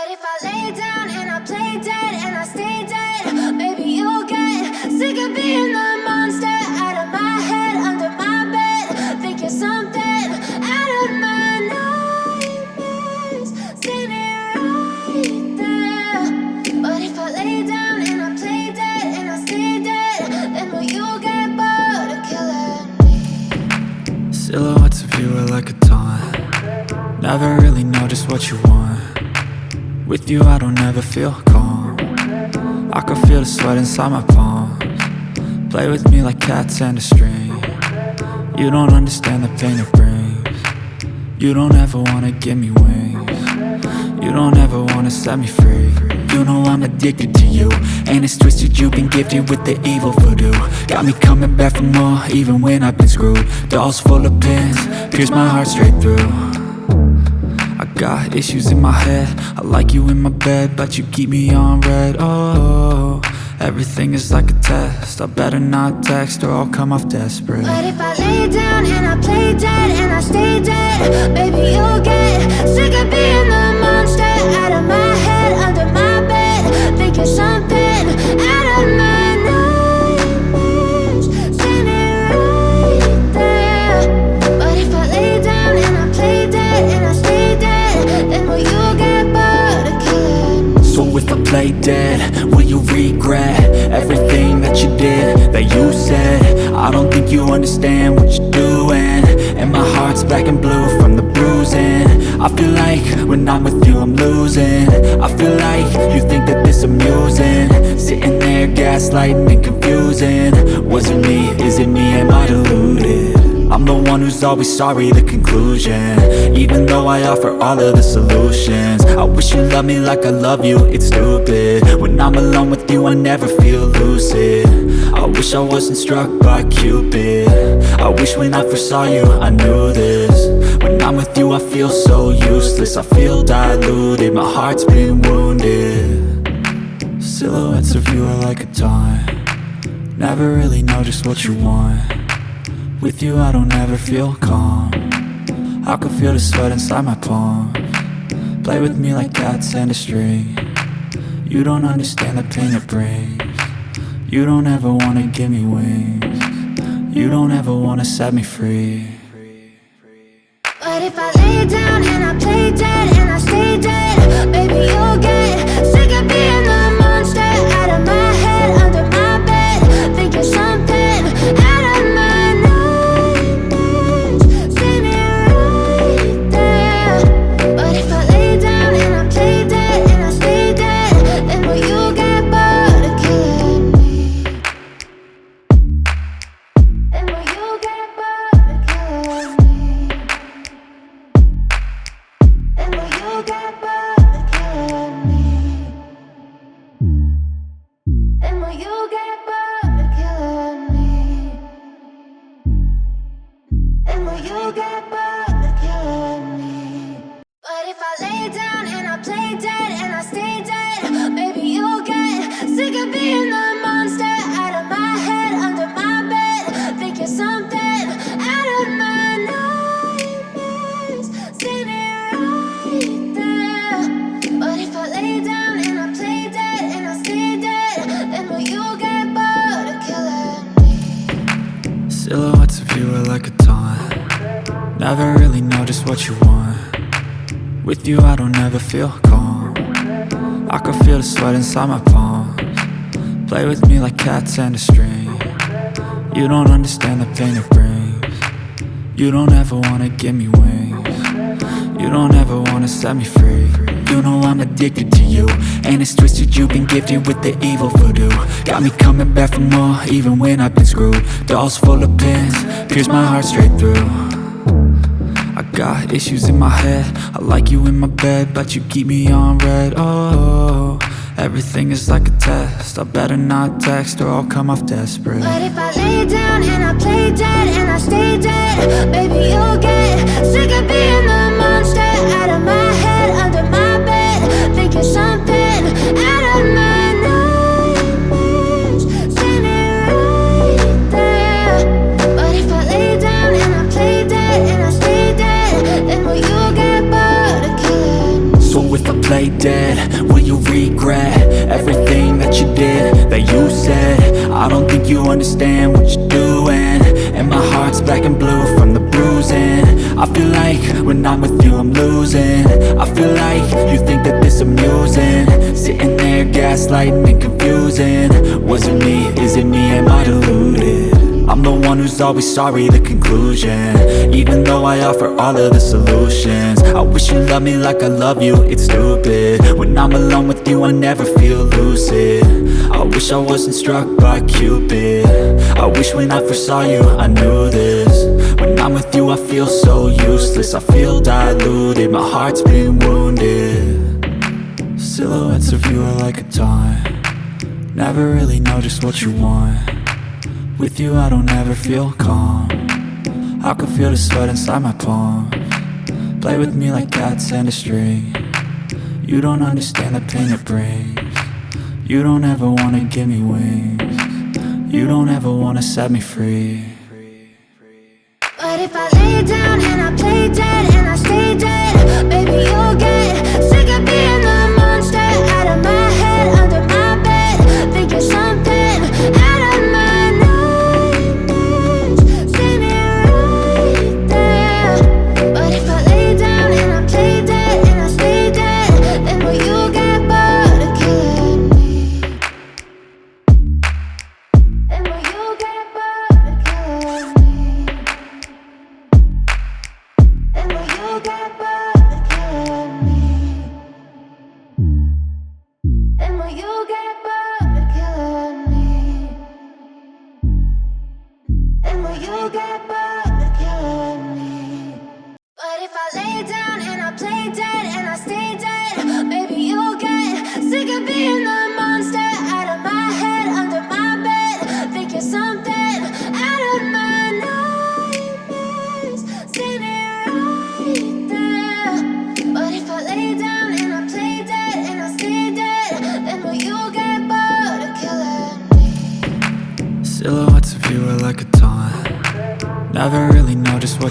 But if I lay down and I play dead and I stay dead, maybe you'll get sick of being the monster out of my head, under my bed, thinking something out of my nightmares, standing right there. But if I lay down and I play dead and I stay dead, then will you get bored of killing me? Silhouettes of you are like a taunt. Never really know just what you want. With you I don't ever feel calm. I can feel the sweat inside my palms. Play with me like cats and a string. You don't understand the pain it brings. You don't ever wanna give me wings. You don't ever wanna set me free. You know I'm addicted to you, and it's twisted, you've been gifted with the evil voodoo. Got me coming back for more, even when I've been screwed. Dolls full of pins, pierce my heart straight through. I got issues in my head, I like you in my bed, but you keep me on red. Oh, everything is like a test, I better not text or I'll come off desperate. But if I lay down and I play dead and I stay dead, baby you'll get sick of being the monster out of my head, under my bed, thinking something out of my nightmares, standing right there. But if I lay down and I play dead and I stay dead, then will you get bored of killing me? So if I play dead, will you regret everything that you did, that you said? I don't think you understand what you're doing, and my heart's black and blue from the bruising. I feel like when I'm with you I'm losing. I feel like you think that this amusing, sitting there gaslighting and confusing. Was it me? Is it me? Am I deluded? I'm the one who's always sorry, the conclusion, even though I offer all of the solutions. I wish you loved me like I love you, it's stupid. When I'm alone with you I never feel lucid. I wish I wasn't struck by Cupid. I wish when I first saw you I knew this. When I'm with you I feel so useless, I feel diluted, my heart's been wounded. Silhouettes of you are like a taunt. Never really know just what you want. With you I don't ever feel calm. I can feel the sweat inside my palms. Play with me like cats and a string. You don't understand the pain it brings. You don't ever wanna give me wings. You don't ever wanna set me free. But if I lay down and I play dead and I stay dead, baby you'll get sick of being the monster out of my head, under my bed, thinking something out of my nightmares, standing right there. But if I lay down and I play dead and I stay dead, then will you get bored of killing me? Then will you get bored of killing me? Then will you get bored of killing me? Then will you get bored of killing me? Then will you get bored of killing me? But if I lay down and I play dead and I stay dead, baby you'll get sick of being the monster out of my head, under my bed, thinking something out of my nightmares, standing right there. But if I lay down and I play dead and I stay dead, then will you get bored of killing me? Silhouettes of you are like a taunt. Never really know just what you want. With you I don't ever feel calm. I can feel the sweat inside my palms. Play with me like cats and a string. You don't understand the pain it brings. You don't ever wanna give me wings. You don't ever wanna set me free. You know I'm addicted to you, and it's twisted, you've been gifted with the evil voodoo. Got me coming back for more, even when I've been screwed. Dolls full of pins, pierce my heart straight through. I got issues in my head, I like you in my bed, but you keep me on red. Oh, everything is like a test, I better not text or I'll come off desperate. But if I lay down and I play dead and I stay dead, baby you'll get sick of being the monster out of my head, under my bed, thinking something out of my nightmares, standing right there. But if I lay down and I play dead and I stay dead, then will you get bored of killing me? So if I play dead, will you regret everything that you did, that you said? I don't think you understand what you're doing, and my heart's black and blue from the bruising. I feel like when I'm with you I'm losing. I feel like you think that this amusing, sitting there gaslighting and confusing. Was it me? Is it me? Am I deluded? I'm the one who's always sorry, the conclusion, even though I offer all of the solutions. I wish you loved me like I love you, it's stupid. When I'm alone with you I never feel lucid. I wish I wasn't struck by Cupid. I wish when I first saw you I knew this. When I'm with you I feel so useless, I feel diluted, my heart's been wounded. Silhouettes of you are like a taunt, never really know just what you want. With you I don't ever feel calm, I can feel the sweat inside my palms. Play with me like cats and a string, you don't understand the pain it brings. You don't ever wanna give me wings, you don't ever wanna set me free. But if I lay down and I play dead and I stay dead, baby you'll get sick of being the monster out of my head, under my bed, thinking something out of my nightmares. See me right there. But if I lay down and I play dead and I stay dead, then will you get bored of killing me? Then will you get bored of killing me? Then will you get bored of killing me? Then will you get bored of killing me? Then will you get bored of killing me? But if I lay down and I play dead and I stay dead, baby you'll get sick of being the monster out of my head, under my bed, thinking something out of my nightmares. See me right there. But if I lay down and I play dead and I stay dead, then will you get bored of killing me? Silhouettes of you are like a taunt, never really know just what